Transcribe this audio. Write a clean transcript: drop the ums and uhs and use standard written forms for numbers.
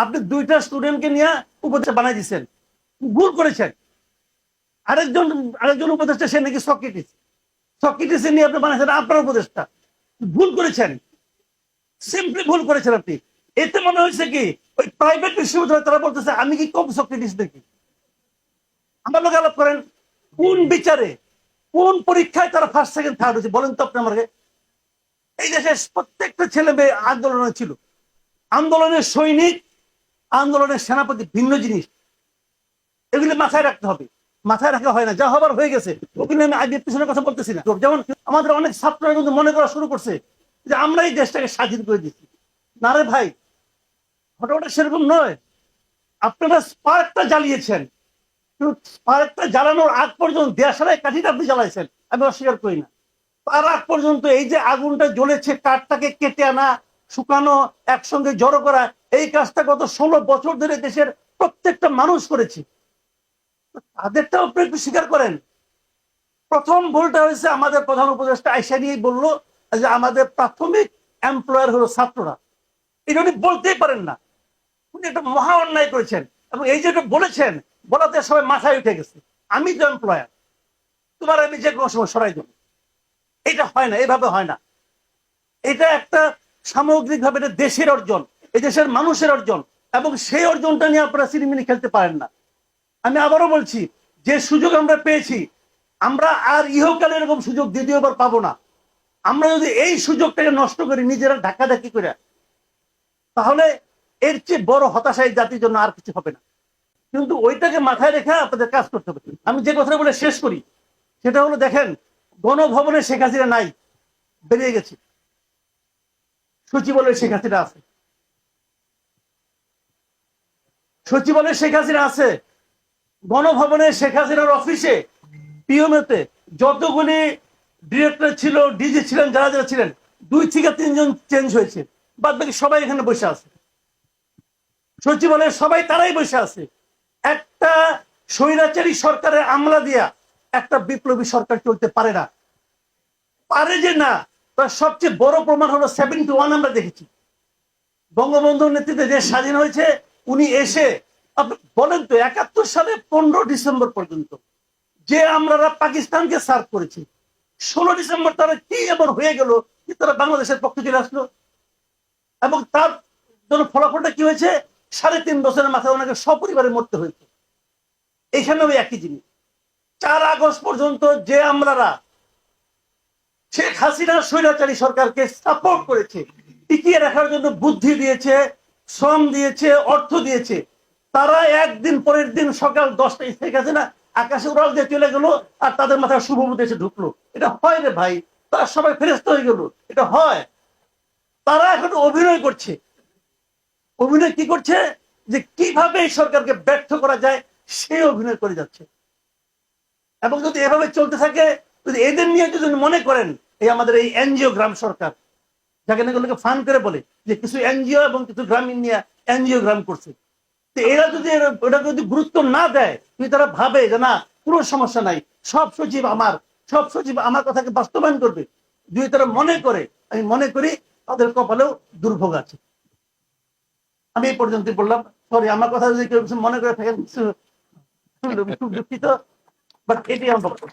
আপনি দুইটা স্টুডেন্টকে নিয়ে উপদেষ্টা বানাই দিচ্ছেন, ভুল করেছেন। আরেকজন আরেকজন উপদেষ্টা সে নাকি সক্রেটিস নিয়ে আপনি বানাইছেন আপনার উপদেষ্টা, ভুল করেছেন, সিম্পলি ভুল করেছেন আপনি। এতে মনে হয়েছে কি ওই প্রাইভেট বিশ্ববিদ্যালয় তারা বলতেছে আমি কি কম সক্রেটিস দেখি। আমার লোক আলাপ করেন, কোন বিচারে কোন পরীক্ষায় তারা ফার্স্ট সেকেন্ড থার্ড হয়েছে বলেন তো আপনি আমাকে। এই দেশের প্রত্যেকটা ছেলে মেয়ে আন্দোলনে ছিল, আন্দোলনের সৈনিক, আন্দোলনের সেনাপতি ভিন্ন জিনিস, এগুলি মাথায় রাখতে হবে। মাথায় রাখা হয় না, যা হবার হয়ে গেছে। ওখানে আমি আগের পিছনের কথা বলতেছি না। যেমন আমাদের অনেক ছাত্ররা কিন্তু মনে করা শুরু করছে যে আমরা এই দেশটাকে স্বাধীন করে দিচ্ছি। না রে ভাই, ঘটনাটা সেরকম নয়। আপনারা স্পার্কটা জ্বালিয়েছেন, স্পার্কটা জ্বালানোর আগ পর্যন্ত দেশালাই কাঠিটা আপনি জ্বালাইছেন, আমি অস্বীকার করি না। তার আগ পর্যন্ত এই যে আগুনটা জ্বলেছে, কাঠটাকে কেটে আনা, শুকানো, একসঙ্গে জড়ো করা, এই কাজটা গত 16 বছর ধরে দেশের প্রত্যেকটা মানুষ করেছে। তাদেরটাও আপনি একটু স্বীকার করেন। প্রথম ভুলটা হয়েছে আমাদের প্রধান উপদেষ্টা আইসা নিয়েই বললো যে আমাদের প্রাথমিক এমপ্লয়ার হলো ছাত্ররা। এটা উনি বলতেই পারেন না, উনি একটা মহা অন্যায় করেছেন। এবং এই যে বলেছেন, বলাতে সবাই মাথায় উঠে গেছে আমি তো এমপ্লয়ার, তোমার আমি যে কোনো সময় সরাই দেবো। এটা হয় না, এভাবে হয় না। এটা একটা সামগ্রিকভাবে এটা দেশের অর্জন, এই দেশের মানুষের অর্জন, এবং সেই অর্জনটা নিয়ে আপনারা সিনেমিনি খেলতে পারেন না। আমি আবারও বলছি, যে সুযোগ আমরা পেয়েছি, আমরা আর ইহকালে এরকম সুযোগ দ্বিতীয়বার পাবো না। আমরা যদি এই সুযোগটাকে নষ্ট করি নিজেরা ধাক্কাধাক্কি করে, তাহলে এর চেয়ে বড় হতাশা এই জাতির জন্য আর কিছু হবে না। কিন্তু ওইটাকে মাথায় রেখে আপনাদের কাজ করতে হবে। আমি যে কথা বলে শেষ করি সেটা হলো, দেখেন, গণভবনে শেখ হাসিনা নাই, বেরিয়ে গেছে। সচিবালয়ে শেখ হাসিনা আছে, সচিবালয়ে শেখ হাসিনা আছে, গণভবনে শেখ হাসিনার অফিসে পিএমএতে যতগুলি ডিরেক্টর ছিল, ডিজি ছিলেন, যারা যারা ছিলেন, 2 থেকে 3 জন চেঞ্জ হয়েছে, বাদ বাকি সবাই এখানে বসে আছে। সচিবালয়ে সবাই তারাই বসে আছে। একটা স্বৈরাচারী সরকারের আমলা দিয়া একটা বিপ্লবী সরকার চলতে পারে না, পারে যে না, তার সবচেয়ে বড় প্রমাণ হলো 71 আমরা দেখেছি। বঙ্গবন্ধুর নেতৃত্বে দেশ স্বাধীন হয়েছে, উনি এসে বলেন তো 71 সালে 15 ডিসেম্বর পর্যন্ত যে আমরা পাকিস্তানকে সার্ভ করেছি, 16 ডিসেম্বর তারা কি এমন হয়ে গেল যে তারা বাংলাদেশের পক্ষে চলে আসলো। এবং তার জন্য ফলাফলটা কি হয়েছে, 3.5 বছরের মাথায় ওনাকে সপরিবারে মরতে হয়েছে। এখানেও একই জিনিস। 4 আগস্ট পর্যন্ত যে আমরারা শেখ হাসিনা স্বৈরাচারী সরকারকে সাপোর্ট করেছে, টিকিয়ে রাখার জন্য বুদ্ধি দিয়েছে, শ্রম দিয়েছে, অর্থ দিয়েছে, তারা একদিন পরের দিন সকাল 10টায় শেখ হাসিনা আকাশে উড়াল দিয়ে চলে গেল, আর তাদের মাথায় শুভবুদ্ধি এসে ঢুকলো। এটা হয় রে ভাই, তারা সবাই ফেরেশতা হয়ে গেল, এটা হয়। তারা এখন অভিনয় করছে। অভিনয় কি করছে, যে কিভাবে এই সরকারকে ব্যর্থ করা যায় সেই অভিনয় করে যাচ্ছে। এবং যদি এভাবে চলতে থাকে, যদি এদের নিয়ে যদি মনে করেন এই আমাদের এই এনজিও গ্রাম সরকার, যাকে নাকি ফান্ড করে বলে যে কিছু এনজিও এবং কিছু গ্রামীণ নিয়ে এনজিও গ্রাম করছে, তো এরা যদি ওটা যদি গুরুত্ব না দেয়, যদি তারা ভাবে যে না কোনো সমস্যা নাই, সব সচিব আমার কথাকে বাস্তবায়ন করবে, যদি তারা মনে করে, আমি মনে করি তাদের কপালেও দুর্ভোগ আছে। আমি এই পর্যন্ত বললাম। সরি, আমার কথা যদি কেউ মনে করে থাকেন খুব দুঃখিত, বাট এটি আমার বক্তব্য।